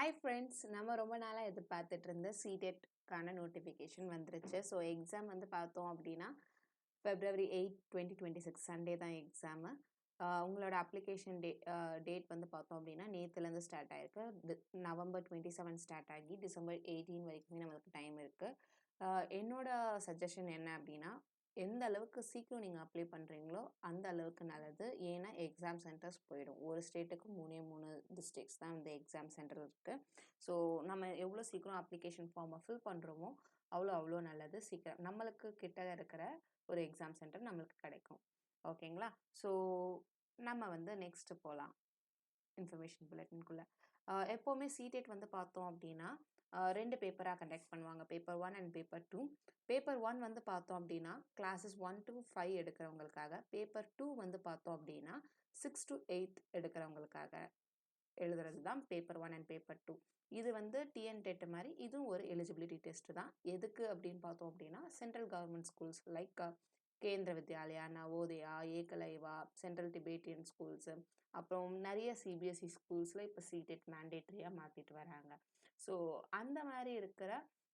Hi friends, நம்ம ரொம்ப நாளாக எதிர்பார்த்துட்டு இருந்த சிடெட்கான நோட்டிஃபிகேஷன் வந்துருச்சு. ஸோ எக்ஸாம் வந்து பார்த்தோம் அப்படின்னா February 8, 2026 சண்டே தான் எக்ஸாமு. உங்களோட அப்ளிகேஷன் டேட் வந்து பார்த்தோம் அப்படின்னா நேற்றுலேருந்து ஸ்டார்ட் ஆயிருக்கு. November 27 ஸ்டார்ட் ஆகி December 18 வரைக்குமே நம்மளுக்கு டைம் இருக்குது. என்னோட சஜஷன் என்ன அப்படின்னா, எந்த அளவுக்கு சீக்கிரம் நீங்கள் அப்ளை பண்ணுறீங்களோ அந்த அளவுக்கு நல்லது. ஏன்னா எக்ஸாம் சென்டர்ஸ் போயிடும். ஒரு ஸ்டேட்டுக்கு 3 டிஸ்ட்ரிக்ஸ் தான் இந்த எக்ஸாம் சென்டர் இருக்குது. ஸோ நம்ம எவ்வளோ சீக்கிரம் அப்ளிகேஷன் ஃபார்மை ஃபில் பண்ணுறோமோ அவ்வளோ நல்லது. சீக்கிரம் நம்மளுக்கு கிட்ட இருக்கிற ஒரு எக்ஸாம் சென்டர் நம்மளுக்கு கிடைக்கும். ஓகேங்களா? ஸோ நம்ம வந்து நெக்ஸ்ட் போகலாம் இன்ஃபர்மேஷன் புல்லட்டின்குள்ளே. எப்போவுமே சிடெட் வந்து பார்த்தோம் அப்படின்னா 2 பேப்பராக கண்டக்ட் பண்ணுவாங்க. Paper 1 and paper 2. பேப்பர் 1 வந்து பார்த்தோம் அப்படின்னா கிளாஸஸ் 1 to 5 எடுக்கிறவங்களுக்காக. பேப்பர் 2 வந்து பார்த்தோம் அப்படின்னா 6 to 8 எடுக்கிறவங்களுக்காக எழுதுறது தான் பேப்பர் 1 அண்ட் பேப்பர் 2. இது வந்து டிஎன் டெட் மாதிரி இதுவும் ஒரு எலிஜிபிலிட்டி டெஸ்ட் தான். எதுக்கு அப்படின்னு பார்த்தோம் அப்படின்னா சென்ட்ரல் கவர்மெண்ட் ஸ்கூல்ஸ் லைக் கேந்திர Vidyalaya, Navodaya, Eklavya, central Tibetan schools, அப்புறம் நிறைய சிபிஎஸ்சி ஸ்கூல்ஸில் இப்போ சிடெட் மேண்டேட்ரியாக மாற்றிட்டு வராங்க. ஸோ அந்த மாதிரி இருக்கிற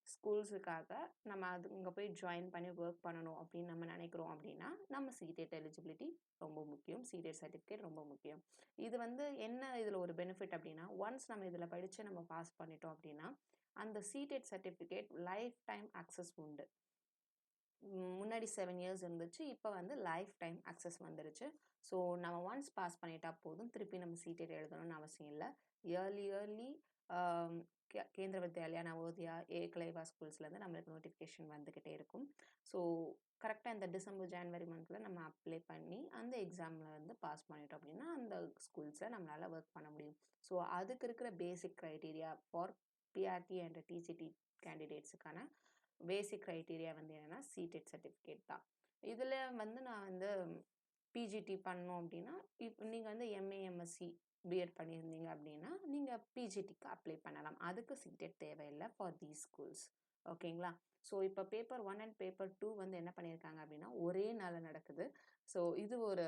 ஸ்கூல்ஸுக்காக நம்ம அங்கே போய் ஜாயின் பண்ணி ஒர்க் பண்ணணும் அப்படின்னு நம்ம நினைக்கிறோம் அப்படின்னா நம்ம சிடெட் எலிஜிபிலிட்டி ரொம்ப முக்கியம். சிடெட் சர்டிஃபிகேட் ரொம்ப முக்கியம். இது வந்து என்ன இதில் ஒரு பெனிஃபிட் அப்படின்னா, ஒன்ஸ் நம்ம இதில் படித்து நம்ம பாஸ் பண்ணிட்டோம் அப்படின்னா அந்த CTET certificate life time access உண்டு. முன்னாடி 7 இயர்ஸ் இருந்துச்சு, இப்போ வந்து லைஃப் டைம் அக்சஸ் வந்துருச்சு. ஸோ நம்ம ஒன்ஸ் பாஸ் பண்ணிட்டா போதும், திருப்பி நம்ம சிடெட் எழுதணும்னு அவசியம் இல்லை. இயர்லி கேந்திர வித்யாலயா, நவோதயா, ஏகலைவா ஸ்கூல்ஸ்லேருந்து நம்மளுக்கு நோட்டிஃபிகேஷன் வந்துக்கிட்டே இருக்கும். ஸோ கரெக்டாக இந்த டிசம்பர் ஜனவரி மந்தில் நம்ம அப்ளை பண்ணி அந்த எக்ஸாமில் வந்து பாஸ் பண்ணிட்டோம் அப்படின்னா அந்த ஸ்கூல்ஸில் நம்மளால் ஒர்க் பண்ண முடியும். ஸோ அதுக்கு இருக்கிற basic criteria for PRT and TGT கேண்டிடேட்ஸுக்கான பேசிக் க்ரைட்டீரியா வந்து என்னென்னா சிடெட் சர்டிஃபிகேட் தான். இதில் வந்து நான் வந்து பிஜிடி பண்ணோம் அப்படின்னா இப்போ நீங்கள் வந்து எம்ஏ எம்எஸ்சி பிஎட் பண்ணியிருந்தீங்க அப்படின்னா நீங்கள் பிஜிடிக்கு அப்ளை பண்ணலாம். அதுக்கு சிடெட் தேவையில்லை ஃபார் தீஸ் ஸ்கூல்ஸ். ஓகேங்களா? ஸோ இப்போ பேப்பர் 1 அண்ட் பேப்பர் 2 வந்து என்ன பண்ணியிருக்காங்க அப்படின்னா ஒரே நாளில் நடக்குது. ஸோ இது ஒரு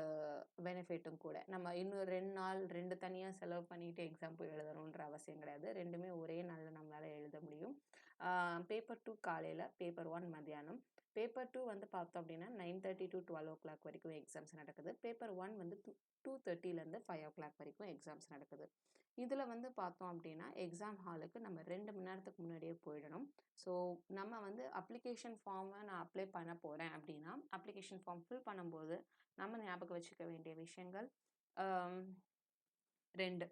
பெனிஃபிட்டும் கூட. நம்ம இன்னும் 2 நாள் 2 தனியாக செலவு பண்ணிட்டு எக்ஸாம் போய் எழுதணுன்ற அவசியம் கிடையாது. ரெண்டுமே ஒரே நாளில் நம்மளால் எழுத முடியும். பேப்பர் 2 காலையில், பேப்பர் 1 மத்தியானம். பேப்பர் 2 வந்து பார்த்தோம் அப்படின்னா 9:30 to 12 o'clock வரைக்கும் எக்ஸாம்ஸ் நடக்குது. பேப்பர் 1 வந்து 2:30லேருந்து 5 o'clock வரைக்கும் எக்ஸாம்ஸ் நடக்குது. இதில் வந்து பார்த்தோம் அப்படின்னா எக்ஸாம் ஹாலுக்கு நம்ம 2 மணி நேரத்துக்கு முன்னாடியே போயிடணும். ஸோ நம்ம வந்து அப்ளிகேஷன் ஃபார்மை நான் அப்ளை பண்ண போகிறேன் அப்படின்னா அப்ளிகேஷன் ஃபார்ம் ஃபில் பண்ணும்போது நம்ம ஞாபகம் வச்சுக்க வேண்டிய விஷயங்கள் 2.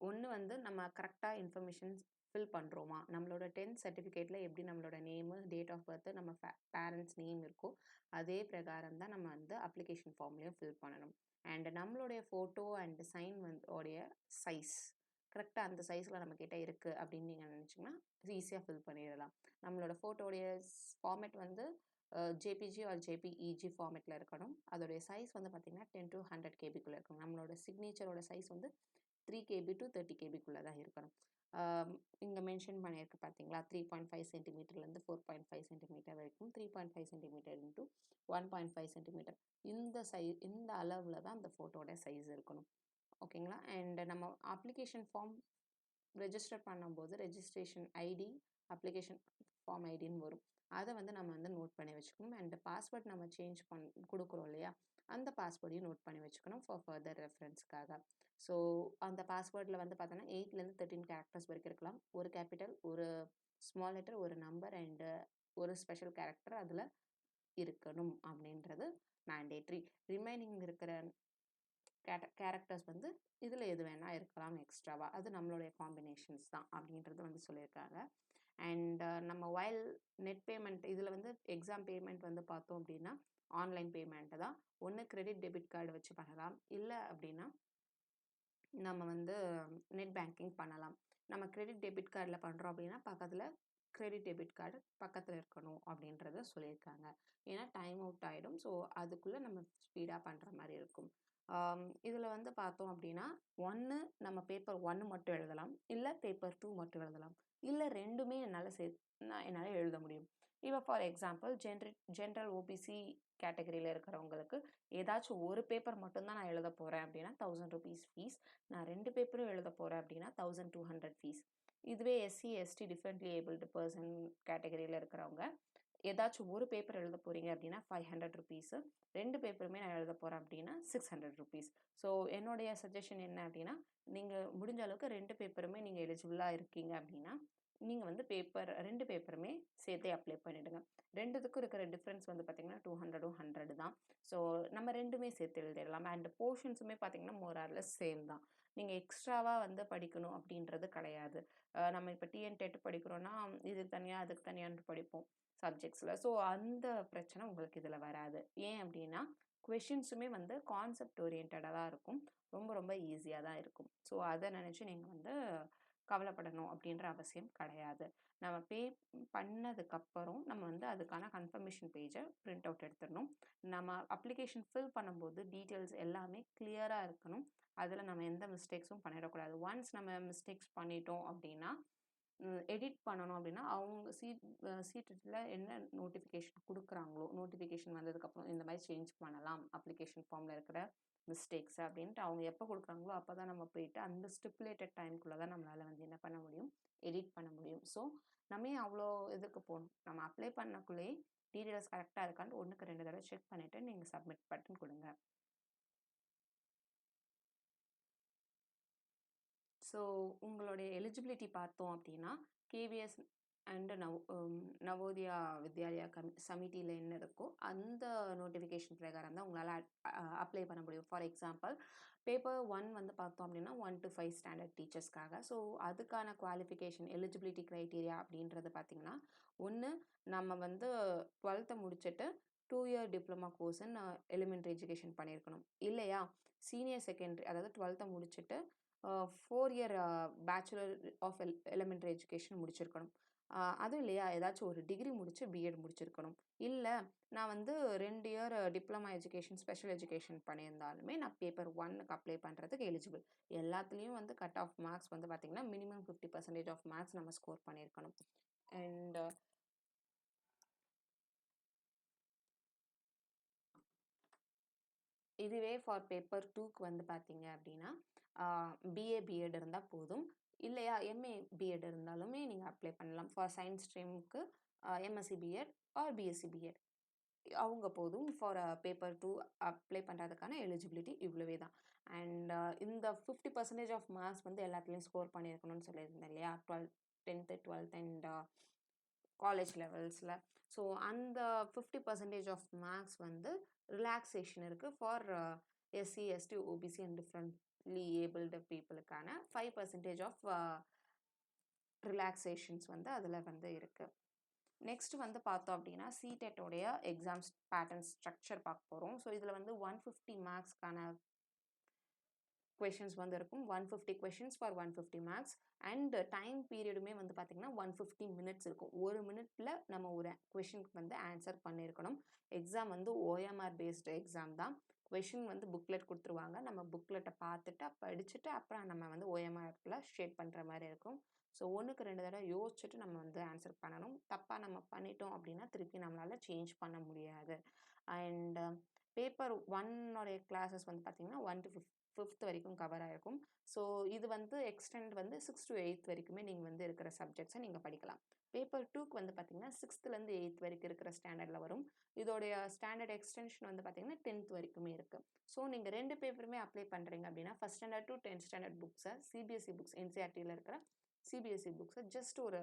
ஒன்று வந்து நம்ம கரெக்டாக இன்ஃபர்மேஷன்ஸ் ஃபில் பண்ணுறோமா, நம்மளோட 10th சர்டிஃபிகேட்டில் எப்படி நம்மளோட நேமு, டேட் ஆஃப் பர்த்து, நம்ம பேரண்ட்ஸ் நேம் இருக்கோ அதே பிரகாரம் தான் நம்ம வந்து அப்ளிகேஷன் ஃபார்ம்லேயும் ஃபில் பண்ணணும். அண்ட் நம்மளுடைய ஃபோட்டோ அண்ட் சைன் வந்து உடைய சைஸ் கரெக்டாக அந்த சைஸில் நம்மக்கிட்ட இருக்குது அப்படின்னு நீங்கள் நினச்சிங்கன்னா ஈஸியாக ஃபில் பண்ணிடலாம். நம்மளோட ஃபோட்டோடைய ஃபார்மேட் வந்து ஜேபிஜி ஆர் ஜேபிஇஜி ஃபார்மேட்டில் இருக்கணும். அதோடைய சைஸ் வந்து பார்த்திங்கன்னா 10 to 100 கேபிக்குள்ளே இருக்கணும். நம்மளோட சிக்னேச்சரோட சைஸ் வந்து 3 KB to 30 கேபிக்குள்ளே தான் இருக்கணும். இங்கே மென்ஷன் பண்ணியிருக்கு பார்த்தீங்களா, 3.5 சென்டிமீட்டர்லேருந்து 4.5 சென்டிமீட்டர் வரைக்கும், 3.5 சென்டிமீட்டர் இன்ட்டு 1.5 சென்டிமீட்டர் இந்த அளவில் தான் அந்த ஃபோட்டோட சைஸ் இருக்கணும். ஓகேங்களா? அண்ட் நம்ம அப்ளிகேஷன் ஃபார்ம் ரெஜிஸ்டர் பண்ணும்போது ரெஜிஸ்ட்ரேஷன் ஐடி, அப்ளிகேஷன் ஃபார்ம் ஐடின்னு வரும். அதை வந்து நம்ம வந்து நோட் பண்ணி வச்சுக்கணும். அண்ட் பாஸ்வேர்ட் நம்ம சேஞ்ச் கொடுக்குறோம் இல்லையா, அந்த பாஸ்வேர்டையும் நோட் பண்ணி வச்சுக்கணும் ஃபார் ஃபர்தர் ரெஃபரன்ஸ்க்காக. ஸோ அந்த பாஸ்வேர்டில் வந்து பார்த்தோன்னா 8லேருந்து 13 கேரக்டர்ஸ் வரைக்கும் இருக்கலாம். ஒரு கேபிட்டல், ஒரு ஸ்மால் லெட்டர், ஒரு நம்பர் அண்டு ஒரு ஸ்பெஷல் கேரக்டர் அதில் இருக்கணும் அப்படின்றது மேண்டேட்ரி. ரிமைனிங் இருக்கிற கேரக்டர்ஸ் வந்து இதில் எது வேணால் இருக்கலாம் எக்ஸ்ட்ராவாக, அது நம்மளுடைய காம்பினேஷன்ஸ் தான் அப்படின்றது வந்து சொல்லியிருக்காங்க. அண்ட் நம்ம வைல் நெட் பேமெண்ட் இதில் வந்து எக்ஸாம் பேமெண்ட் வந்து பார்த்தோம் அப்படின்னா ஆன்லைன் பேமெண்ட்டு தான். ஒன்று கிரெடிட் டெபிட் கார்டு வச்சு பண்ணலாம், இல்லை அப்படின்னா நம்ம வந்து நெட் பேங்கிங் பண்ணலாம். நம்ம கிரெடிட் டெபிட் கார்டில் பண்ணுறோம் அப்படின்னா பக்கத்தில் கிரெடிட் டெபிட் கார்டு பக்கத்தில் இருக்கணும் அப்படின்றத சொல்லியிருக்காங்க. ஏன்னா டைம் அவுட் ஆகிடும். ஸோ அதுக்குள்ளே நம்ம ஸ்பீடாக பண்ணுற மாதிரி இருக்கும். இதில் வந்து பார்த்தோம் அப்படின்னா ஒன்று நம்ம பேப்பர் 1 மட்டும் எழுதலாம், இல்லை பேப்பர் 2 மட்டும் எழுதலாம், இல்லை ரெண்டுமே என்னால் எழுத முடியும். இப்போ ஃபார் எக்ஸாம்பிள் ஜென்ரல் ஓபிசி கேட்டகரியில் இருக்கிறவங்களுக்கு ஏதாச்சும் ஒரு பேப்பர் மட்டும்தான் நான் எழுத போகிறேன் அப்படின்னா 1000 rupees ஃபீஸ். நான் 2 பேப்பரும் எழுத போகிறேன் அப்படின்னா 1200 ஃபீஸ். இதுவே SC, ST differently abled person கேட்டகரியில் இருக்கிறவங்க ஏதாச்சும் ஒரு பேப்பர் எழுத போகிறீங்க அப்படின்னா 500 ருபீஸு, 2 பேப்பருமே நான் எழுத போகிறேன் அப்படின்னா 600 ருபீஸ். ஸோ என்னுடைய சஜஷன் என்ன அப்படின்னா, நீங்கள் முடிஞ்ச அளவுக்கு 2 பேப்பருமே நீங்கள் எலிஜிபிளாக இருக்கீங்க அப்படின்னா நீங்கள் வந்து 2 பேப்பருமே சேர்த்தே அப்ளை பண்ணிவிடுங்க. 2த்துக்கும் இருக்கிற டிஃப்ரென்ஸ் வந்து பார்த்திங்கன்னா 200ம் 100 தான். ஸோ நம்ம 2மே சேர்த்து எழுதிடலாம். அண்ட் போர்ஷன்ஸுமே பார்த்திங்கன்னா மோர் ஆர் லெஸ் சேம் தான். நீங்கள் எக்ஸ்ட்ராவாக வந்து படிக்கணும் அப்படின்றது கிடையாது. நம்ம இப்போ டிஎன் டெட் படிக்கிறோன்னா இதுக்கு தனியாக அதுக்கு தனியான்ட்டு படிப்போம் சப்ஜெக்ட்ஸில். ஸோ அந்த பிரச்சனை உங்களுக்கு இதில் வராது. ஏன் அப்படின்னா கொஷின்ஸுமே வந்து கான்செப்ட் ஓரியன்டாக தான் இருக்கும். ரொம்ப ரொம்ப ஈஸியாக தான் இருக்கும். ஸோ அதை நினச்சி நீங்கள் வந்து கவலைப்படணும் அப்படின்ற அவசியம் கிடையாது. நம்ம பே பண்ணதுக்கப்புறம் நம்ம வந்து அதுக்கான கன்ஃபர்மேஷன் பேஜை பிரிண்ட் அவுட் எடுத்துடணும். நம்ம அப்ளிகேஷன் ஃபில் பண்ணும்போது டீட்டெயில்ஸ் எல்லாமே கிளியராக இருக்கணும். அதில் நம்ம எந்த மிஸ்டேக்ஸும் பண்ணிடக்கூடாது. ஒன்ஸ் நம்ம மிஸ்டேக்ஸ் பண்ணிட்டோம் அப்படின்னா எடிட் பண்ணணும் அப்படின்னா அவங்க சீட்டில் என்ன நோட்டிஃபிகேஷன் கொடுக்குறாங்களோ, நோட்டிஃபிகேஷன் வந்ததுக்கப்புறம் இந்த மாதிரி சேஞ்ச் பண்ணலாம் அப்ளிகேஷன் ஃபார்மில் இருக்கிற மிஸ்டேக்ஸ் அப்படின்ட்டு அவங்க எப்போ கொடுக்குறாங்களோ அப்போ தான் நம்ம போயிட்டு அந்த ஸ்டிப்புலேட்டட் டைம்குள்ளே தான் நம்மளால் வந்து என்ன பண்ண முடியும், எடிட் பண்ண முடியும். ஸோ நம்ம அவ்வளோ இதுக்கு போகணும். நம்ம அப்ளை பண்ணக்குள்ளேயே டீட்டெயில்ஸ் கரெக்டாக இருக்கான்னு 1க்கு 2 தடவை செக் பண்ணிவிட்டு நீங்கள் சப்மிட் பட்டன் கொடுங்க. ஸோ உங்களுடைய எலிஜிபிலிட்டி பார்த்தோம் அப்படின்னா கேவிஎஸ் அண்ட் நவோதயா வித்யாலயா சமிதியில் என்ன இருக்கோ அந்த நோட்டிஃபிகேஷன் பிரகாரம் தான் உங்களால் அப்ளை பண்ண முடியும். ஃபார் எக்ஸாம்பிள் பேப்பர் 1 வந்து பார்த்தோம் அப்படின்னா 1 to 5 ஸ்டாண்டர்ட் டீச்சர்ஸ்க்காக. ஸோ அதுக்கான குவாலிஃபிகேஷன் எலிஜிபிலிட்டி க்ரைட்டீரியா அப்படின்றது பார்த்திங்கன்னா, ஒன்று நம்ம வந்து 12th முடிச்சுட்டு 2 year diploma course in elementary education பண்ணியிருக்கணும். இல்லையா சீனியர் செகண்டரி அதாவது 12th முடிச்சுட்டு 4 year bachelor of elementary education முடிச்சிருக்கணும். அதுவும் இல்லையா ஏதாச்சும் ஒரு டிகிரி முடிச்சு பிஎட் முடிச்சிருக்கணும். இல்லை நான் வந்து 2 year diploma education special education பண்ணியிருந்தாலுமே நான் பேப்பர் 1க்கு அப்ளை பண்ணுறதுக்கு எலிஜிபிள். எல்லாத்துலேயும் வந்து கட் ஆஃப் மார்க்ஸ் வந்து பார்த்திங்கன்னா மினிமம் 50% ஆஃப் மார்க்ஸ் நம்ம ஸ்கோர் பண்ணியிருக்கணும். அண்ட் இதுவே ஃபார் பேப்பர் 2க்கு வந்து பார்த்தீங்க அப்படின்னா பிஏ பிஎட் இருந்தால் போதும். இல்லையா எம்ஏ பிஎட் இருந்தாலுமே நீங்கள் அப்ளை பண்ணலாம். ஃபார் சயின்ஸ் ஸ்ட்ரீமுக்கு MSc BEd or BSc BEd அவங்க போதும். ஃபார் பேப்பர் 2 அப்ளை பண்ணுறதுக்கான எலிஜிபிலிட்டி இவ்வளவே தான். அண்ட் இந்த 50% ஆஃப் மார்க்ஸ் வந்து எல்லாத்துலேயும் ஸ்கோர் பண்ணியிருக்கணும்னு சொல்லியிருந்தேன் இல்லையா 10th 12th and college லெவல்ஸில். So அந்த 50% ஆஃப் மார்க்ஸ் வந்து ரிலாக்ஸேஷன் இருக்குது for SC ST OBC and differently abled பீப்புளுக்கான 5% ஆஃப் ரிலாக்ஸேஷன்ஸ் வந்து அதில் வந்து இருக்குது. நெக்ஸ்ட் வந்து பார்த்தோம் அப்படின்னா சிடெட்டோடைய எக்ஸாம்ஸ் பேட்டர்ன் ஸ்ட்ரக்சர் பார்க்க போகிறோம். ஸோ இதில் வந்து 150 மார்க்ஸ்க்கான கொஷின்ஸ் வந்து இருக்கும். 150 questions for 150 marks and time பீரியடுமே வந்து பார்த்திங்கன்னா 150 மினிட்ஸ் இருக்கும். 1 மினிட்ல நம்ம ஒரு கொஷினுக்கு வந்து ஆன்சர் பண்ணியிருக்கணும். எக்ஸாம் வந்து ஓஎம்ஆர் பேஸ்டு எக்ஸாம் தான். கொஷின் வந்து புக்லெட் கொடுத்துருவாங்க. நம்ம புக்லெட்டை பார்த்துட்டு படிச்சுட்டு அப்புறம் நம்ம வந்து ஓஎம்ஆரில் ஷேட் பண்ணுற மாதிரி இருக்கும். ஸோ 1க்கு 2 தடவை யோசிச்சுட்டு நம்ம வந்து ஆன்சர் பண்ணணும். தப்பாக நம்ம பண்ணிட்டோம் அப்படின்னா திருப்பி நம்மளால் சேஞ்ச் பண்ண முடியாது. அண்ட் பேப்பர் 1 கிளாஸஸ் வந்து பார்த்திங்கன்னா 1 to 5th வரைக்கும் கவர் ஆகிருக்கும். ஸோ இது வந்து எக்ஸ்டெண்ட் வந்து 6 to 8th வரைக்குமே நீங்கள் வந்து இருக்கிற சப்ஜெக்ட்ஸை நீங்கள் படிக்கலாம். பேப்பர் 2க்கு வந்து பார்த்திங்கன்னா 6th-லேருந்து 8th வரைக்கும் இருக்கிற ஸ்டாண்டர்டில் வரும். இதோடைய ஸ்டாண்டர்ட் எக்ஸ்டென்ஷன் வந்து பார்த்திங்கன்னா 10th வரைக்குமே இருக்குது. ஸோ நீங்கள் 2 பேப்பருமே அப்ளை பண்ணுறீங்க அப்படின்னா 1st standard to 10th standard புக்ஸை சிபிஎஸ்சி புக்ஸ் என்சிஆர்டியில் இருக்கிற சிபிஎஸ்சி புக்ஸை ஜஸ்ட் ஒரு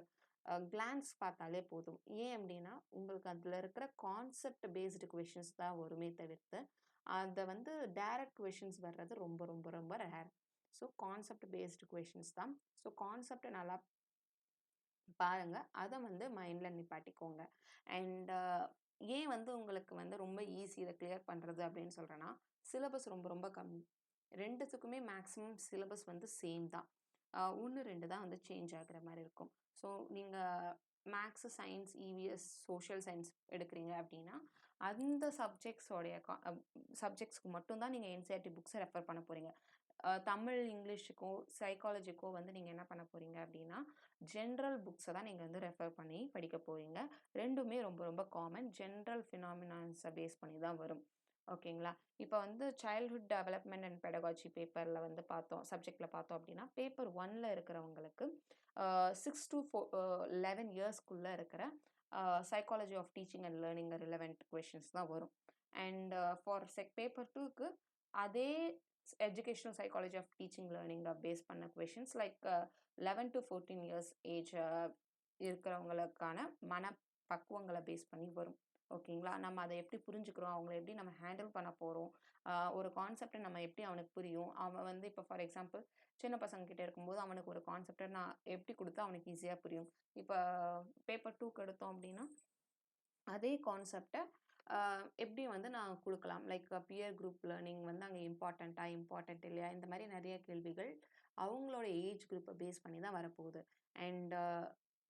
கிளான்ஸ் பார்த்தாலே போதும். ஏன் அப்படின்னா உங்களுக்கு அதில் இருக்கிற கான்செப்ட் பேஸ்டு கொஷின்ஸ் தான் வருமே தவிர்த்து அதை வந்து டைரக்ட் கொஷின்ஸ் வர்றது ரொம்ப ரொம்ப ரொம்ப rare. So concept based questions தான். ஸோ கான்செப்டை நல்லா பாருங்கள், அதை வந்து மைண்டில் நிப்பாட்டிக்கோங்க. அண்ட் ஏன் வந்து உங்களுக்கு வந்து ரொம்ப ஈஸி இதை கிளியர் பண்ணுறது அப்படின்னு சொல்கிறேன்னா சிலபஸ் ரொம்ப ரொம்ப கம்மி. 2த்துக்குமே மேக்ஸிமம் சிலபஸ் வந்து சேம் தான். 1 2 தான் வந்து சேஞ்ச் ஆகுற மாதிரி இருக்கும். ஸோ நீங்கள் maths science EVS social science எடுக்கிறீங்க அப்படின்னா அந்த சப்ஜெக்ட்ஸ்க்கு மட்டும்தான் நீங்கள் என்சிஆர்டி புக்ஸை ரெஃபர் பண்ண போகிறீங்க. தமிழ் இங்கிலீஷுக்கோ சைக்காலஜிக்கோ வந்து நீங்கள் என்ன பண்ண போகிறீங்க அப்படின்னா ஜென்ரல் புக்ஸை தான் நீங்கள் வந்து ரெஃபர் பண்ணி படிக்க போகிறீங்க. 2மே ரொம்ப ரொம்ப காமன் ஜென்ரல் ஃபினாமினான்ஸை பேஸ் பண்ணி தான் வரும். ஓகேங்களா? இப்போ வந்து சைல்ட்ஹுட் டெவலப்மெண்ட் அண்ட் பெடகாஜி பேப்பர்ல வந்து பார்த்தோம் சப்ஜெக்ட்ல பார்த்தோம் அப்படின்னா, பேப்பர் 1ல இருக்கிறவங்களுக்கு 6 டூ 11 இயர்ஸ்க்குள்ள இருக்கிற psychology of teaching and learning relevant questions தான் வரும். அண்ட் ஃபார் பேப்பர் 2க்கு அதே எஜுகேஷனல் சைக்காலஜி ஆஃப் டீச்சிங் லேர்னிங்க பேஸ் பண்ண questions like 11 to 14 years age இருக்கிறவங்களுக்கான மனப்பக்குவங்கள பேஸ் பண்ணி வரும். ஓகேங்களா? நம்ம அத எப்படி புரிஞ்சுக்கிறோம், அவங்கள எப்படி நம்ம ஹேண்டில் பண்ண போறோம், ஒரு கான்செப்ட்ட நம்ம எப்படி அவனுக்கு புரியும், அவன் வந்து இப்போ ஃபார் எக்ஸாம்பிள் சின்ன பசங்க கிட்ட இருக்கும்போது அவனுக்கு ஒரு கான்செப்ட்ட நான் எப்படி குடுத்தா அவனுக்கு ஈஸியா புரியும். இப்ப பேப்பர் 2க்கு எடுத்தோம் அப்படின்னா, அதே கான்செப்ட்ட எப்படி வந்து நான் குடுக்கலாம். லைக் பியர் குரூப் லேர்னிங் வந்து அங்க இம்பார்ட்டன்ட் இல்லையா? இந்த மாரி நெறைய கேள்விகள் அவங்களோட ஏஜ் குரூப்ப பேஸ் பண்ணி தான் வரப்போகுது. அண்ட்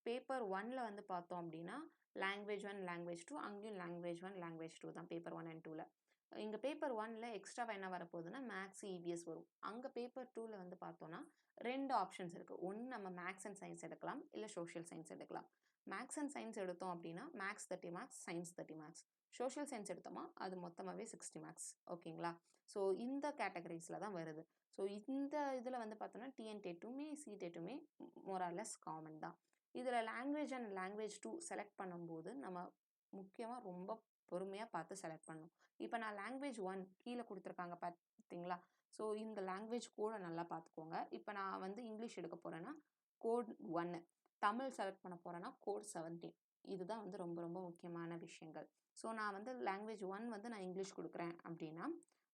பேப்பர் 1ல வந்து பார்த்தோம் அப்படின்னா, லாங்குவேஜ் 1, லாங்குவேஜ் 2 அங்கேயும் லாங்குவேஜ் 1, லாங்குவேஜ் 2 தான் பேப்பர் 1 அண்ட் 2ல. இங்க பேப்பர் 1ல எக்ஸ்ட்ராவா என்ன வரப்போகுதுன்னா, மேத்ஸ், இவிஎஸ் வரும். அங்க பேப்பர் 2ல வந்து பார்த்தோம்னா, 2 ஆப்ஷன்ஸ் இருக்கு. ஒண்ணு நம்ம மேத்ஸ் அண்ட் சயன்ஸ் எடுக்கலாம். இல்ல சோஷியல் சயன்ஸ் எடுக்கலாம். மேத்ஸ் அண்ட் சயன்ஸ் எடுத்தோம் அப்படின்னா, maths 30 marks, science 30 marks. Social science எடுத்தோமா, அது மொத்தமாவே 60 மார்க்ஸ். ஓகேங்களா? ஸோ இந்த கேட்டகரிஸ்ல தான் வருது. ஸோ இந்த இதுல வந்து பார்த்தோம்னா, டிஎன்டெட்டுமே, சிடெட்டுமே மோர் ஆர் லெஸ் காமன் தான். இதுல லாங்குவேஜ் அண்ட் லாங்குவேஜ் 2 செலக்ட் பண்ணும்போது, நம்ம முக்கியமா ரொம்ப பொறுமையா பார்த்து செலக்ட் பண்ணணும். இப்ப நான் லாங்குவேஜ் 1 கீழ குடுத்துருக்காங்க பார்த்தீங்களா? ஸோ இந்த லாங்குவேஜ் கோட நல்லா பார்த்துக்கோங்க. இப்ப நான் வந்து இங்கிலீஷ் எடுக்க போறேன்னா, கோட் 1. தமிழ் செலக்ட் பண்ண போறேன்னா, கோட் 17. இதுதான் வந்து ரொம்ப ரொம்ப முக்கியமான விஷயங்கள். ஸோ நான் வந்து லாங்குவேஜ் 1 வந்து நான் இங்கிலீஷ் குடுக்குறேன் அப்படின்னா,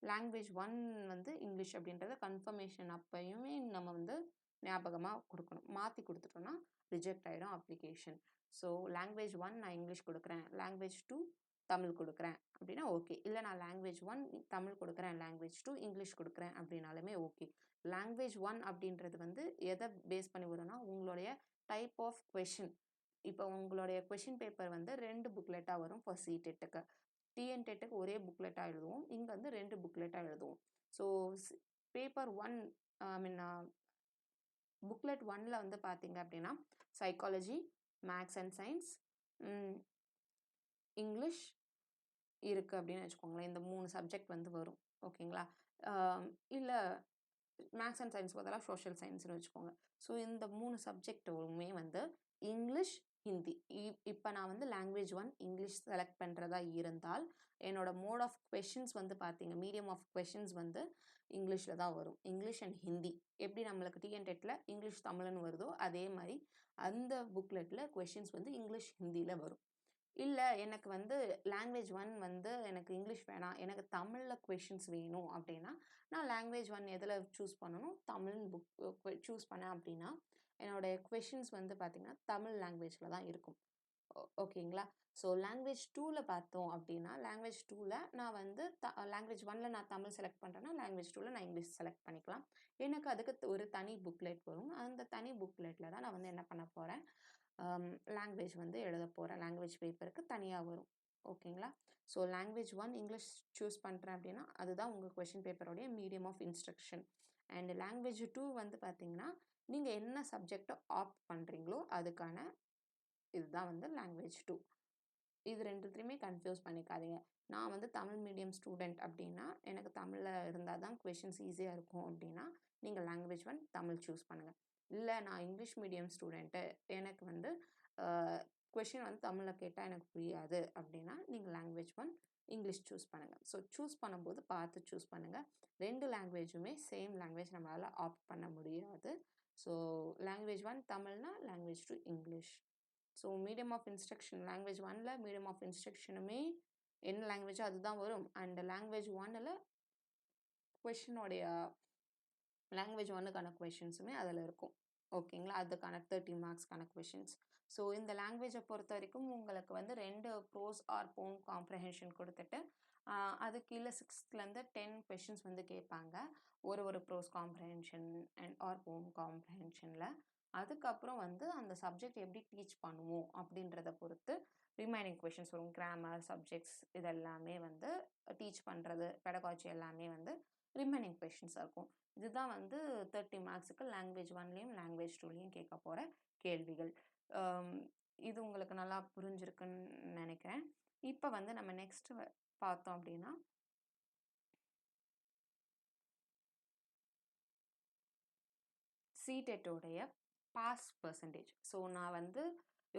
லாங்குவேஜ் 1 வந்து இங்கிலீஷ் அப்படின்றத கன்ஃபர்மேஷன் அப்பயுமே நம்ம வந்து ஞாபகமா குடுக்கணும். மாத்தி குடுத்துட்டோம்னா, ரிஜெக்ட் ஆயிடும் அப்ளிகேஷன். ஸோ லாங்குவேஜ் 1 நான் இங்கிலீஷ் குடுக்குறேன். லாங்குவேஜ் 2 தமிழ் குடுக்குறேன் அப்படின்னா ஓகே. இல்ல நான் லாங்குவேஜ் 1 தமிழ் குடுக்குறேன். லாங்குவேஜ் 2 இங்கிலீஷ் குடுக்குறேன் அப்படின்னாலுமே ஓகே. லாங்குவேஜ் 1 அப்படின்றது வந்து எத பேஸ் பண்ணி வரும்னா, உங்களுடைய டைப் ஆஃப் கொஸ்டின். இப்போ உங்களுடைய கொஸ்டின் பேப்பர் வந்து 2 புக்லெட்டா வரும் ஃபார் சிடெட்டுக்கு. டிஎன்டெட்டுக்கு ஒரே புக்லெட்டா எழுதுவோம். இங்க வந்து 2 புக்லெட்டா எழுதுவோம். ஸோ பேப்பர் 1 ஐ மீன் புக்லெட் 1ல வந்து பார்த்தீங்க அப்படின்னா, சைக்காலஜி, மேத்ஸ் அண்ட் சயன்ஸ், ம் இங்கிலீஷ் இருக்கு அப்படின்னு வச்சுக்கோங்களேன். இந்த 3 சப்ஜெக்ட் வந்து வரும். ஓகேங்களா? அ இல்ல மேத்ஸ் அண்ட் சயன்ஸ்க்கு பதிலா சோஷியல் சயன்ஸ்ன்னு வச்சுக்கோங்க. ஸோ இந்த 3 சப்ஜெக்ட்டுமே வந்து இங்கிலீஷ், ஹிந்தி. இப்ப நான் வந்து லாங்குவேஜ் 1 இங்கிலீஷ் செலக்ட் பண்றதா இருந்தால், என்னோட மோட் ஆஃப் கொஸ்டின்ஸ் வந்து பார்த்தீங்க மீடியம் ஆஃப் கொஸ்டின்ஸ் வந்து இங்கிலீஷ்ல தான் வரும். English and Hindi. எப்படி நம்மளுக்கு டிஎன்டெட்ல இங்கிலீஷ், தமிழ்ன்னு வருதோ, அதே மாரி அந்த புக்லெட்ல கொஸ்டின்ஸ் வந்து இங்கிலீஷ், ஹிந்தில வரும். இல்ல எனக்கு வந்து லாங்குவேஜ் 1 வந்து எனக்கு இங்கிலீஷ் வேணாம். எனக்கு தமிழ்ல கொஸ்டின்ஸ் வேணும் அப்டின்னா, நான் லாங்குவேஜ் 1 எதுல சூஸ் பண்ணணும்? தமிழ் சூஸ் பண்ணேன் அப்டின்னா, என்னோட கொஸ்டின்ஸ் வந்து பார்த்தீங்கன்னா, தமிழ் லாங்குவேஜ்ல தான் இருக்கும். ஓகேங்களா? ஸோ லாங்குவேஜ் 2ல பார்த்தோம் அப்டின்னா, லாங்குவேஜ் 2ல நான் வந்து லாங்குவேஜ் 1ல நான் தமிழ் செலக்ட் பண்றேன்னா, லாங்குவேஜ் 2ல நான் இங்கிலீஷ் செலக்ட் பண்ணிக்கலாம். எனக்கு அதுக்கு ஒரு தனி புக்லெட் வரும். அந்த தனி புக்லெட்ல தான் நான் வந்து என்ன பண்ண போறேன்? லாங்குவேஜ் வந்து எழுதப் போறேன். லாங்குவேஜ் பேப்பருக்கு தனியா வரும். ஓகேங்களா? ஸோ லாங்குவேஜ் 1 இங்கிலீஷ் சூஸ் பண்றேன் அப்டின்னா, அதுதான் உங்க கொஸ்டின் பேப்பருடைய medium of instruction. And language 2 வந்து பார்த்தீங்கன்னா, நீங்க என்ன சப்ஜெக்ட்ட ஆப்ட் பண்றீங்களோ, அதுக்கான இதுதான் வந்து லாங்குவேஜ் 2. இது 2த்துலயுமே கன்ஃப்யூஸ் பண்ணிக்காதீங்க. நான் வந்து தமிழ் மீடியம் ஸ்டூடெண்ட் அப்டின்னா, எனக்கு தமிழ்ல இருந்தா தான் கொஸ்டின்ஸ் ஈஸியா இருக்கும் அப்டின்னா, நீங்க லாங்குவேஜ் 1 தமிழ் சூஸ் பண்ணுங்க. இல்ல நான் இங்கிலீஷ் மீடியம் ஸ்டூடெண்ட்டு, எனக்கு வந்து அ கொஸ்டின் வந்து தமிழ்ல கேட்டா எனக்கு புரியாது அப்டின்னா, நீங்க லாங்குவேஜ் 1 இங்கிலீஷ் சூஸ் பண்ணுங்க. ஸோ சூஸ் பண்ணும்போது பார்த்து சூஸ் பண்ணுங்க. 2 லாங்குவேஜுமே சேம் லாங்குவேஜ் நம்மளால ஆப்ட் பண்ண முடியாது. ஸோ லாங்குவேஜ் 1 தமிழ்னா, language 2 English. So medium of instruction language 1ல மீடியம் ஆஃப் இன்ஸ்ட்ரக்ஷனுமே என்ன லாங்குவேஜோ அதுதான் வரும். அண்ட் லாங்குவேஜ் 1ல கொஸ்டினோடைய லாங்குவேஜ் 1க்கான கொஸ்டின்ஸுமே அதில இருக்கும். ஓகேங்களா? அதுக்கான 30 மார்க்ஸ்க்கான கொஸ்டின்ஸ். ஸோ இந்த லாங்குவேஜ பொறுத்தவரைக்கும் உங்களுக்கு வந்து 2 ப்ரோஸ் ஆர் போம் காம்ப்ரிஹென்ஷன் குடுத்துட்டு, அ அது கீழ 6த்லேருந்து 10 கொஸ்டின்ஸ் வந்து கேட்பாங்க. ஒரு ப்ரோஸ் காம்ப்ரிஹென்ஷன் அண்ட் ஆர் போம் காம்ப்ரிஹென்ஷன்ல. அதுக்கப்புறம் வந்து அந்த சப்ஜெக்ட் எப்படி டீச் பண்ணுவோம் அப்படின்றத பொறுத்து ரிமைனிங் கொஸ்டின்ஸ் வரும். கிராமர், சப்ஜெக்ட்ஸ் இதெல்லாமே வந்து டீச் பண்றது, பெடகாஜி எல்லாமே வந்து ரிமைனிங் கொஸ்டின்ஸா இருக்கும். இதுதான் வந்து 30 மார்க்ஸுக்கு லாங்குவேஜ் 1லயும், லாங்குவேஜ் 2லயும் கேட்கப் போற கேள்விகள். அம் இது உங்களுக்கு நல்லா புரிஞ்சிருக்குன்னு நெனைக்கிறேன். இப்ப வந்து நம்ம நெக்ஸ்ட் பார்த்தோம் அப்டின்னா, சிடெட்டோடைய பாஸ் பர்சன்டேஜ். ஸோ நான் வந்து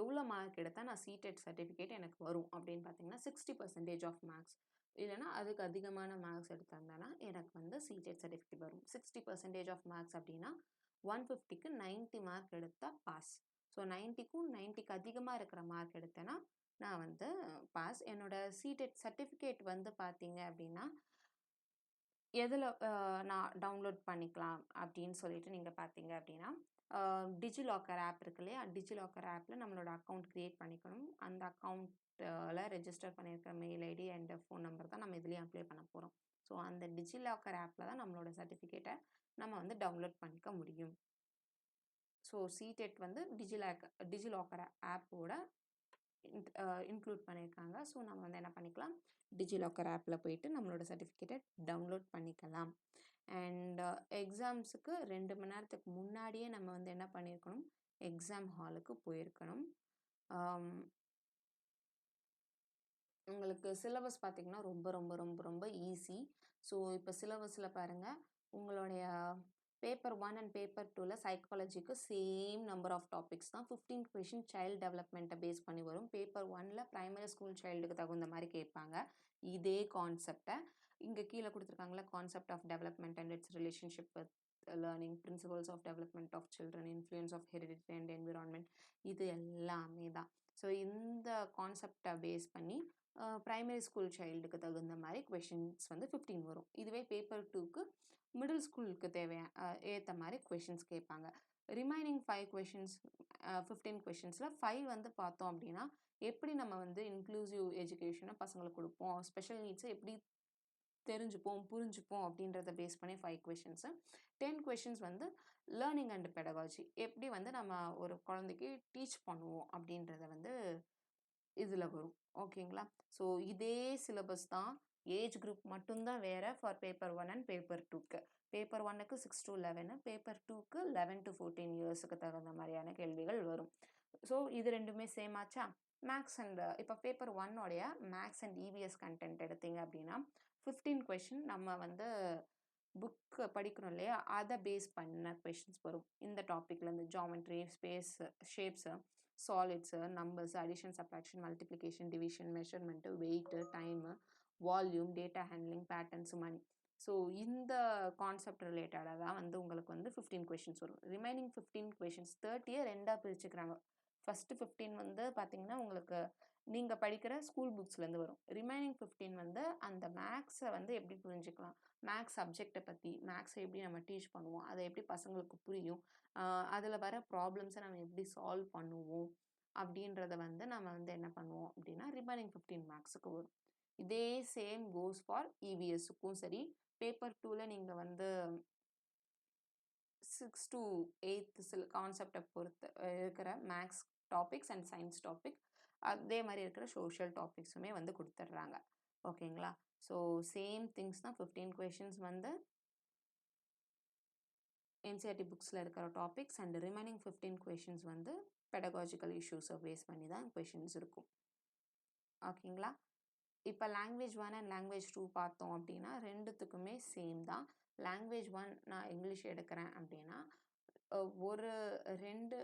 எவ்வளோ மார்க் எடுத்தால் நான் சிடெட் சர்டிஃபிகேட் எனக்கு வரும் அப்படின்னு பார்த்தீங்கன்னா 60% ஆஃப் மார்க்ஸ், இல்லைனா அதுக்கு அதிகமான மார்க்ஸ் எடுத்திருந்தேன்னா எனக்கு வந்து சிடெட் சர்டிஃபிகேட் வரும். 60% ஆஃப் மார்க்ஸ் அப்படின்னா 150க்கு 90 மார்க் எடுத்தால் பாஸ். ஸோ 90க்கும் 90க்கு அதிகமாக இருக்கிற மார்க் எடுத்தேன்னா நான் வந்து பாஸ். என்னோட சிடெட் சர்டிஃபிகேட் வந்து பார்த்தீங்க அப்படின்னா எதில் நான் டவுன்லோட் பண்ணிக்கலாம் அப்படின்னு சொல்லிட்டு நீங்கள் பார்த்தீங்க அப்படின்னா டிஜிலாக்கர் ஆப் இருக்கு இல்லையா, டிஜிலாக்கர் ஆப்பில் நம்மளோட அக்கௌண்ட் க்ரியேட் பண்ணிக்கணும். அந்த அக்கௌண்ட்டில் ரெஜிஸ்டர் பண்ணியிருக்கிற mail ID and phone number தான் நம்ம இதுலேயும் அப்ளை பண்ண போகிறோம். ஸோ அந்த டிஜிலாக்கர் ஆப்பில் தான் நம்மளோட சர்டிஃபிகேட்டை நம்ம வந்து டவுன்லோட் பண்ணிக்க முடியும். ஸோ சிடெட் வந்து டிஜிலாக்கர் ஆப்போட இன்க்ளூட் பண்ணியிருக்காங்க. ஸோ நம்ம வந்து என்ன பண்ணிக்கலாம், டிஜிலாக்கர் ஆப்பில் போயிட்டு நம்மளோட சர்டிஃபிகேட்டை டவுன்லோட் பண்ணிக்கலாம். அண்ட் எக்ஸாம்ஸுக்கு 2 மணி நேரத்துக்கு முன்னாடியே நம்ம வந்து என்ன பண்ணியிருக்கணும், எக்ஸாம் ஹாலுக்கு போயிருக்கணும். உங்களுக்கு சிலபஸ் பார்த்திங்கன்னா ரொம்ப ரொம்ப ரொம்ப ரொம்ப ஈஸி. ஸோ இப்போ சிலபஸில் பாருங்கள், உங்களுடைய பேப்பர் 1 அண்ட் பேப்பர் 2ல் சைக்காலஜிக்கு சேம் நம்பர் ஆஃப் டாபிக்ஸ் தான். 15 கொஷின் சைல்டு டெவலப்மெண்ட்டை பேஸ் பண்ணி வரும். பேப்பர் 1ல் ப்ரைமரி ஸ்கூல் சைல்டுக்கு தகுந்த மாதிரி கேட்பாங்க. இதே கான்செப்டை இங்கே கீழே கொடுத்துருக்காங்களா, concept of development and its relationship with learning, principles of development of children, influence of heredity and environment, இது எல்லாமே தான். ஸோ இந்த கான்செப்டை பேஸ் பண்ணி ப்ரைமரி ஸ்கூல் சைல்டுக்கு தகுந்த மாதிரி கொஷின்ஸ் வந்து 15 வரும். இதுவே பேப்பர் 2க்கு மிடில் ஸ்கூலுக்கு ஏற்ற மாதிரி கொஷின்ஸ் கேட்பாங்க. ரிமைனிங் 5 கொஷின்ஸ் 15 கொஷின்ஸில் 5 வந்து பார்த்தோம் அப்படின்னா எப்படி நம்ம வந்து இன்க்ளூசிவ் எஜுகேஷனை பசங்களுக்கு கொடுப்போம், ஸ்பெஷல் நீட்ஸை எப்படி தெரிஞ்சுப்போம் புரிஞ்சுப்போம் அப்படின்றத பேஸ் பண்ணி 5 கொஷின்ஸு. 10 கொஷின்ஸ் வந்து லேர்னிங் அண்ட் பெடகாலஜி, எப்படி வந்து நம்ம ஒரு குழந்தைக்கு டீச் பண்ணுவோம் அப்படின்றத வந்து இதில் வரும். ஓகேங்களா. ஸோ இதே சிலபஸ் தான், ஏஜ் குரூப் மட்டும்தான் வேறு ஃபார் பேப்பர் 1 அண்ட் பேப்பர் 2க்கு. பேப்பர் 1க்கு 6 to 11, பேப்பர் 2க்கு 11 to 14 இயர்ஸுக்கு தகுந்த மாதிரியான கேள்விகள் வரும். ஸோ இது ரெண்டுமே சேம் ஆச்சா. மேக்ஸ் அண்ட் இப்போ பேப்பர் 1உடைய மேக்ஸ் அண்ட் இவிஎஸ் கண்டென்ட் எடுத்தீங்க அப்படின்னா 15 கொஷின் நம்ம வந்து புக்கு படிக்கணும் இல்லையா, அதை பேஸ் பண்ண கொஷின்ஸ் வரும். இந்த டாப்பிக்லேருந்து geometry, space, shapes, solids, numbers, addition, subtraction, multiplication, division, measurement, weight, time, volume, data handling, patterns, money. So இந்த கான்செப்ட் ரிலேட்டடாக தான் வந்து உங்களுக்கு வந்து 15 கொஷின்ஸ் வரும். ரிமைனிங் 15 கொஷின்ஸ் 30 ரெண்டாக பிரிச்சுக்கிறாங்க. ஃபஸ்ட்டு 15 வந்து பார்த்திங்கன்னா உங்களுக்கு நீங்கள் படிக்கிற ஸ்கூல் புக்ஸ்லேருந்து வரும். ரிமைனிங் 15 வந்து அந்த மேக்ஸை வந்து எப்படி புரிஞ்சுக்கலாம், மேக்ஸ் சப்ஜெக்டை பற்றி, மேக்ஸை எப்படி நம்ம டீச் பண்ணுவோம், அதை எப்படி பசங்களுக்கு புரியும், அதில் வர ப்ராப்ளம்ஸை நம்ம எப்படி சால்வ் பண்ணுவோம் அப்படின்றத வந்து நம்ம வந்து என்ன பண்ணுவோம் அப்படின்னா ரிமைனிங் 15 மார்க்ஸுக்கு வரும். இதே சேம் கோஸ் ஃபார் இவிஎஸ்ஸுக்கும் சரி. பேப்பர் 2ல் நீங்கள் வந்து 6 to 8 சில கான்செப்டை பொறுத்து இருக்கிற maths topics and science topic, அதே மாதிரி இருக்கிற சோஷியல் டாபிக்ஸுமே வந்து கொடுத்துட்றாங்க. ஓகேங்களா. ஸோ சேம் திங்ஸ் தான். 15 கொஷின்ஸ் வந்து என்சிஆர்டி புக்ஸில் இருக்கிற டாபிக்ஸ் அண்ட் ரிமைனிங் 15 கொஷின்ஸ் வந்து பெடகாஜிக்கல் இஷ்யூஸை பேஸ் பண்ணி தான் கொஷின்ஸ் இருக்கும். ஓகேங்களா. இப்போ லாங்குவேஜ் 1 அண்ட் லாங்குவேஜ் 2 பார்த்தோம் அப்படின்னா ரெண்டுத்துக்குமே சேம் தான். லாங்குவேஜ் 1 நான் இங்கிலீஷ் எடுக்கிறேன் அப்படின்னா ஒரு 2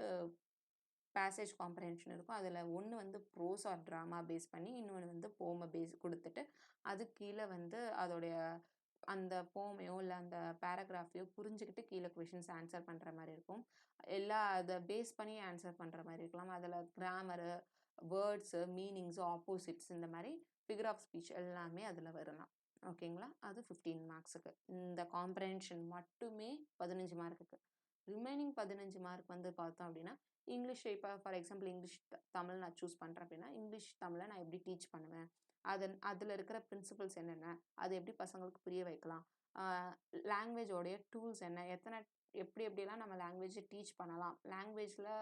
பேசேஜ் காம்ப்ரஹென்ஷன் இருக்கும். அதில் ஒன்று வந்து ப்ரோஸ் ஆர் ட்ராமா பேஸ் பண்ணி, இன்னொன்று வந்து போமை பேஸ் கொடுத்துட்டு அது கீழே வந்து அதோடைய அந்த போமையோ இல்லை அந்த பேராகிராஃபையோ புரிஞ்சுக்கிட்டு கீழே கொஷின்ஸ் ஆன்சர் பண்ணுற மாதிரி இருக்கும். அதை பேஸ் பண்ணி ஆன்சர் பண்ணுற மாதிரி இருக்கலாம். அதில் கிராமரு, வேர்ட்ஸு, மீனிங்ஸு, ஆப்போசிட்ஸ், இந்த மாதிரி ஃபிகர் ஆஃப் ஸ்பீச் எல்லாமே அதில் வரலாம். ஓகேங்களா. அது 15 மார்க்ஸுக்கு. இந்த காம்ப்ரஹென்ஷன் மட்டுமே 15 மார்க்குக்கு. ரிமைனிங் 15 மார்க் வந்து பார்த்தோம் அப்படின்னா இங்கிலீஷ், இப்போ ஃபார் எக்ஸாம்பிள் இங்கிலீஷ் தமிழ் நான் சூஸ் பண்ணுறேன் அப்படின்னா இங்கிலீஷ் தமிழை நான் எப்படி டீச் பண்ணுவேன், அதில் இருக்கிற பிரின்சிபல்ஸ் என்னென்ன, அதை எப்படி பசங்களுக்கு புரிய வைக்கலாம், லாங்குவேஜோடைய டூல்ஸ் என்ன, எப்படியெல்லாம் நம்ம லாங்குவேஜை டீச் பண்ணலாம், லாங்குவேஜில்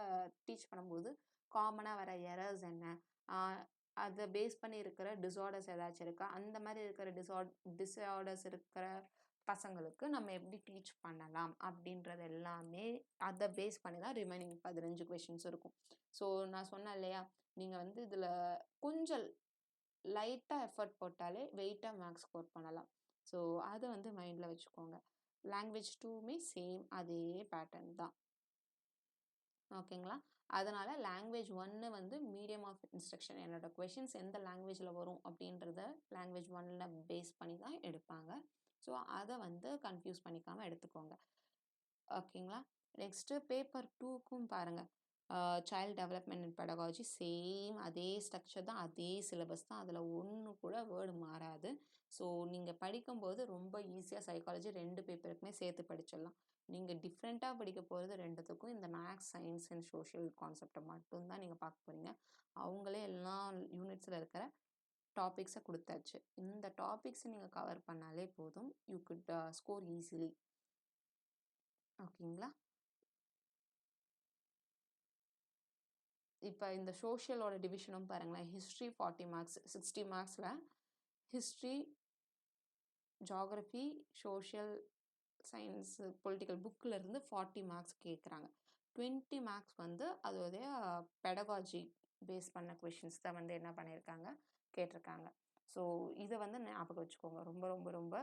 டீச் பண்ணும்போது காமனாக வர எரர்ஸ் என்ன, அதை பேஸ் பண்ணி இருக்கிற டிஸார்டர்ஸ் ஏதாச்சும் இருக்கா, அந்த மாதிரி இருக்கிற டிஸார்டர்ஸ் இருக்கிற பசங்களுக்கு நம்ம எப்படி டீச் பண்ணலாம் அப்படின்றது எல்லாமே அதை பேஸ் பண்ணி தான் ரிமைனிங் 15 கொஷின்ஸ் இருக்கும். ஸோ நான் சொன்னேன் இல்லையா, நீங்கள் வந்து இதில் கொஞ்சம் லைட்டாக எஃபர்ட் போட்டாலே வெயிட்டாக மார்க்ஸ் ஸ்கோர் பண்ணலாம். ஸோ அதை வந்து மைண்டில் வச்சுக்கோங்க. லாங்குவேஜ் 2மே சேம் அதே பேட்டர்ன் தான். ஓகேங்களா? அதனால லாங்குவேஜ் 1 வந்து மீடியம் ஆஃப் இன்ஸ்ட்ரக்ஷன். என்னோட கொஷின்ஸ் எந்த லாங்குவேஜ்ல வரும் அப்படின்றத லாங்குவேஜ் 1ல பேஸ் பண்ணி தான் எடுப்பாங்க. ஸோ அத வந்து கன்ஃப்யூஸ் பண்ணிக்காம எடுத்துக்கோங்க. ஓகேங்களா? நெக்ஸ்ட்டு பேப்பர் 2க்கும் பாருங்க. சைல்ட் டெவலப்மெண்ட் அண்ட் பெடகாலஜி சேம் அதே ஸ்ட்ரக்சர் தான், அதே சிலபஸ் தான். அதில ஒண்ணு கூட வேர்டு மாறாது. ஸோ நீங்க படிக்கும்போது ரொம்ப ஈஸியா சைக்காலஜி 2 பேப்பருக்குமே சேர்த்து படிச்சிடலாம். நீங்க டிஃப்ரெண்ட்டா படிக்க போறது 2த்துக்கும் இந்த மேத்ஸ், சயின்ஸ் அண்ட் சோஷியல் கான்செப்ட்ட மட்டும் தான் நீங்க பார்க்க போறீங்க. அவங்களே எல்லா யூனிட்ஸ்ல இருக்கிற டாபிக்ஸ குடுத்தாச்சு. இந்த டாபிக்ஸ நீங்க கவர் பண்ணாலே போதும். You good score easily. ஓகேங்களா? இப்ப இந்த சோஷியலோட டிவிஷனும் பாருங்களேன். History 40 marks. 60 மார்க்ஸ்ல history, geography, social science, political புக்ல இருந்து 40 மார்க்ஸ் கேட்குறாங்க. 20 மார்க்ஸ் வந்து அதோடைய பெடகாலஜி பேஸ் பண்ண கொஷின்ஸ் தான் வந்து என்ன பண்ணியிருக்காங்க, கேட்டிருக்காங்க. ஸோ இத வந்து ஞாபகம் வச்சுக்கோங்க. ரொம்ப ரொம்ப ரொம்ப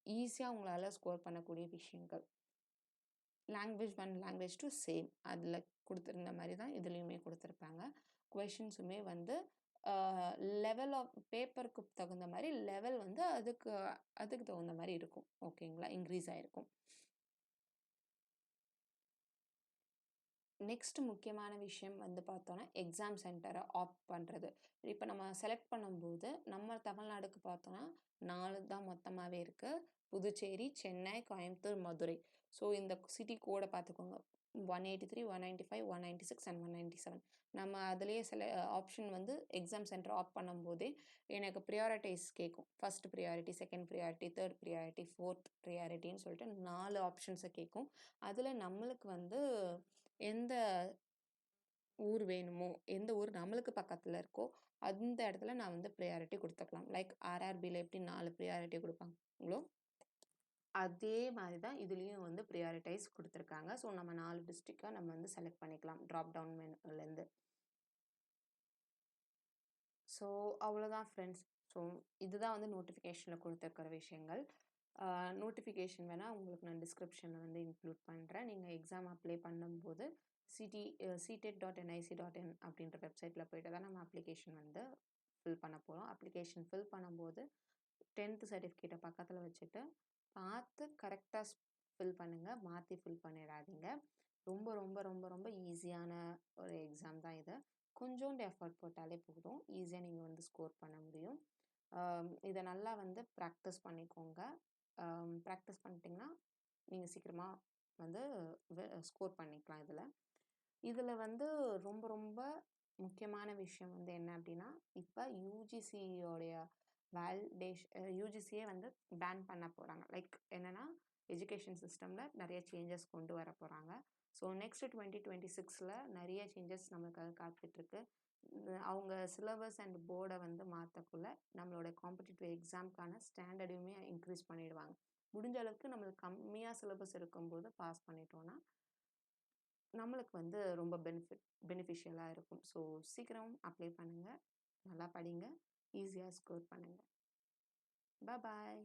ஈஸியா உங்களால ஸ்கோர் பண்ணக்கூடிய விஷயங்கள். Language 1, language 2 same. அதில குடுத்திருந்த மாரி தான் இதுலயுமே குடுத்திருப்பாங்க. கொஷின்ஸுமே வந்து லெவல் ஆஃப் பேப்பருக்கு தகுந்த மாரி லெவல் வந்து அதுக்கு அதுக்கு தகுந்த மாரி இருக்கும். ஓகேங்களா? இன்க்ரீஸ் ஆயிருக்கும். நெக்ஸ்ட் முக்கியமான விஷயம் வந்து பார்த்தோம்னா, எக்ஸாம் சென்டர ஆப்ட் பண்றது. இப்ப நம்ம செலக்ட் பண்ணும்போது, நம்ம தமிழ்நாடுக்கு பார்த்தோம்னா 4 தான் மொத்தமாவே இருக்கு. புதுச்சேரி, சென்னை, கோயம்புத்தூர், மதுரை. ஸோ இந்த சிட்டி கோட பார்த்துக்கோங்க. 183, 195, 196 அண்ட் 197. நம்ம அதிலேயே ஆப்ஷன் வந்து எக்ஸாம் சென்டர் ஆப்ட் பண்ணும்போதே, எனக்கு பிரியாரிட்டைஸ் கேட்கும். First priority, second priority, third priority, fourth பிரியாரிட்டின்னு சொல்லிட்டு 4 ஆப்ஷன்ஸ கேட்கும். அதில நம்மளுக்கு வந்து எந்த ஊர் வேணுமோ, எந்த ஊர் நம்மளுக்கு பக்கத்துல இருக்கோ, அந்த இடத்துல நான் வந்து ப்ரியாரிட்டி குடுத்துக்கலாம். லைக் ஆர்ஆர்பில எப்படி 4 ப்ரியாரிட்டி குடுப்பாங்களோ, அதே மாரி தான் இதுலயும் வந்து ப்ரியாரிடைஸ் குடுத்துருக்காங்க. ஸோ நம்ம 4 டிஸ்ட்ரிக்ட்டா நம்ம வந்து செலக்ட் பண்ணிக்கலாம். ட்ராப் டவுன் மெனுலருந்து. ஸோ அவ்வளோதான் ஃப்ரெண்ட்ஸ். ஸோ இதுதான் வந்து நோட்டிஃபிகேஷன்ல குடுத்துருக்கிற விஷயங்கள். நோட்டிஃபிகேஷன் வேணா உங்களுக்கு நான் டிஸ்கிரிப்ஷன்ல வந்து இன்க்ளூட் பண்றேன். நீங்க எக்ஸாம் அப்ளை பண்ணும்போது ctet.nic.in அப்படின்ற வெப்சைட்ல போயிட்டு தான் நம்ம அப்ளிகேஷன் வந்து ஃபில் பண்ண போறோம். அப்ளிகேஷன் ஃபில் பண்ணும்போது 10th சர்டிஃபிகேட்ட பக்கத்துல வச்சுட்டு, பார்த்து கரெக்ட்டா ஃபில் பண்ணுங்க. மாத்தி ஃபில் பண்ணிடாதீங்க. ரொம்ப ரொம்ப ரொம்ப ரொம்ப ஈஸியான ஒரு எக்ஸாம் தான் இது. கொஞ்சோண்டு எஃபோர்ட் போட்டாலே போதும். ஈஸியா நீங்க வந்து ஸ்கோர் பண்ண முடியும். இத நல்லா வந்து பிராக்டிஸ் பண்ணிக்கோங்க. பிராக்டிஸ் பண்ணிட்டீங்கன்னா, நீங்க சீக்கிரமா வந்து ஸ்கோர் பண்ணிக்கலாம் இதுல. இதுல வந்து ரொம்ப ரொம்ப முக்கியமான விஷயம் வந்து என்ன அப்டின்னா, இப்ப யுஜிசியோடைய யுஜிசியே வந்து பேன் பண்ண போறாங்க. லைக் என்னன்னா, எஜுகேஷன் சிஸ்டம்ல நெறைய சேஞ்சஸ் கொண்டு வர போறாங்க. ஸோ நெக்ஸ்ட் 2026ல நெறைய சேஞ்சஸ் நமக்காக காத்துட்ருக்கு. அவங்க சிலபஸ் அண்ட் போர்ட வந்து மாத்தக்குள்ள, நம்மளோட காம்படிட்டிவ் எக்ஸாம்க்கான ஸ்டாண்டர்டையுமே இன்க்ரீஸ் பண்ணிடுவாங்க. முடிஞ்ச அளவுக்கு நம்மளுக்கு கம்மியா சிலபஸ் இருக்கும்போது பாஸ் பண்ணிட்டோம்னா, நம்மளுக்கு வந்து ரொம்ப பெனிஃபிஷியலா இருக்கும். ஸோ சீக்கிரம் அப்ளை பண்ணுங்க. நல்லா படிங்க. ஈஸியா ஸ்கோர் பண்ணுங்க. பாய்.